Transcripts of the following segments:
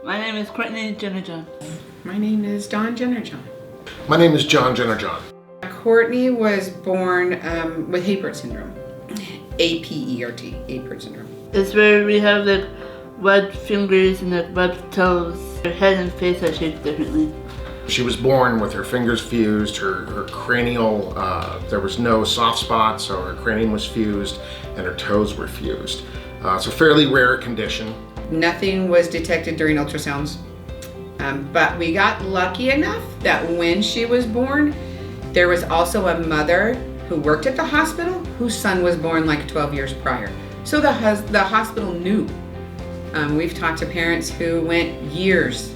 My name is Courtney Jennerjohn. My name is Jennerjohn. My name is John Jennerjohn. Courtney was born with Apert syndrome. A-P-E-R-T, Apert syndrome. It's where we have the webbed fingers and the webbed toes. Her head and face are shaped differently. She was born with her fingers fused, her cranial, there was no soft spot, so her cranium was fused and her toes were fused. It's a fairly rare condition. Nothing was detected during ultrasounds, but we got lucky enough that when she was born, there was also a mother who worked at the hospital whose son was born like 12 years prior. So the hospital knew. We've talked to parents who went years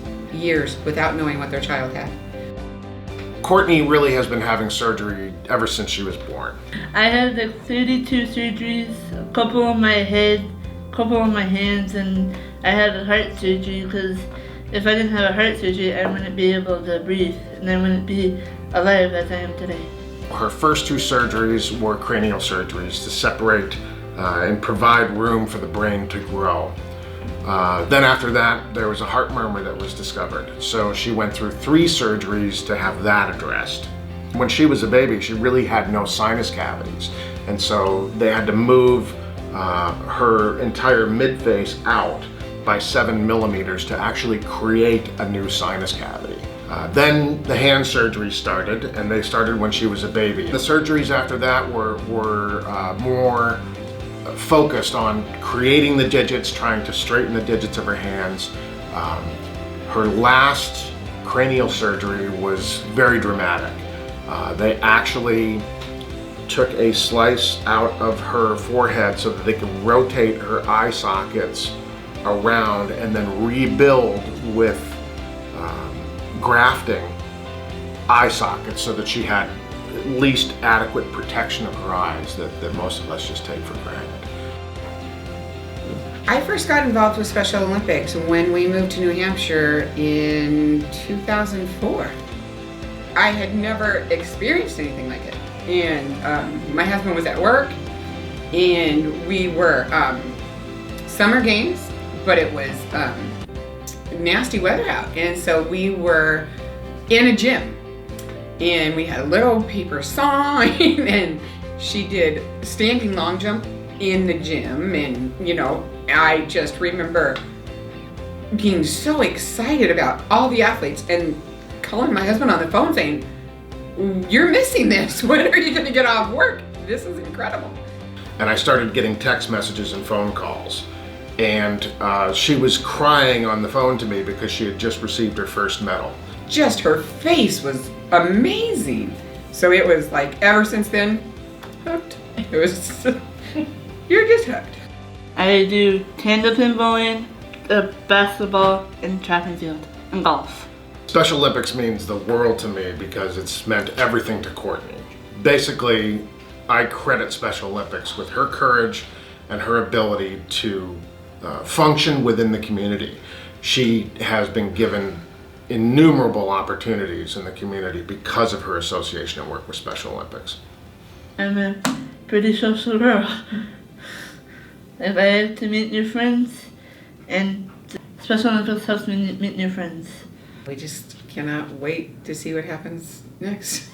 without knowing what their child had. Courtney really has been having surgery ever since she was born. I had like 32 surgeries, a couple on my head, a couple on my hands, and I had a heart surgery because if I didn't have a heart surgery, I wouldn't be able to breathe and I wouldn't be alive as I am today. Her first two surgeries were cranial surgeries to separate and provide room for the brain to grow. Then after that, there was a heart murmur that was discovered. So she went through 3 surgeries to have that addressed. When she was a baby, she really had no sinus cavities. And so they had to move her entire midface out by 7 millimeters to actually create a new sinus cavity. Then the hand surgery started, and they started when she was a baby. The surgeries after that were more focused on creating the digits, trying to straighten the digits of her hands. Her last cranial surgery was very dramatic. They actually took a slice out of her forehead so that they could rotate her eye sockets around and then rebuild with grafting eye sockets so that she had at least adequate protection of her eyes that most of us just take for granted. I first got involved with Special Olympics when we moved to New Hampshire in 2004. I had never experienced anything like it. And my husband was at work and we were summer games, but it was nasty weather out. And so we were in a gym and we had a little paper sign and she did standing long jump in the gym. And you know, I just remember being so excited about all the athletes and calling my husband on the phone saying, "You're missing this. When are you going to get off work? This is incredible." And I started getting text messages and phone calls. And she was crying on the phone to me because she had just received her first medal. Just her face was amazing. So it was like, ever since then, hooked. It was, you're just hooked. I do tandem bowling, basketball, and track and field, and golf. Special Olympics means the world to me because it's meant everything to Courtney. Basically, I credit Special Olympics with her courage and her ability to function within the community. She has been given innumerable opportunities in the community because of her association and work with Special Olympics. I'm a pretty social girl. If I have to meet new friends, and Special Olympics helps me meet new friends. We just cannot wait to see what happens next.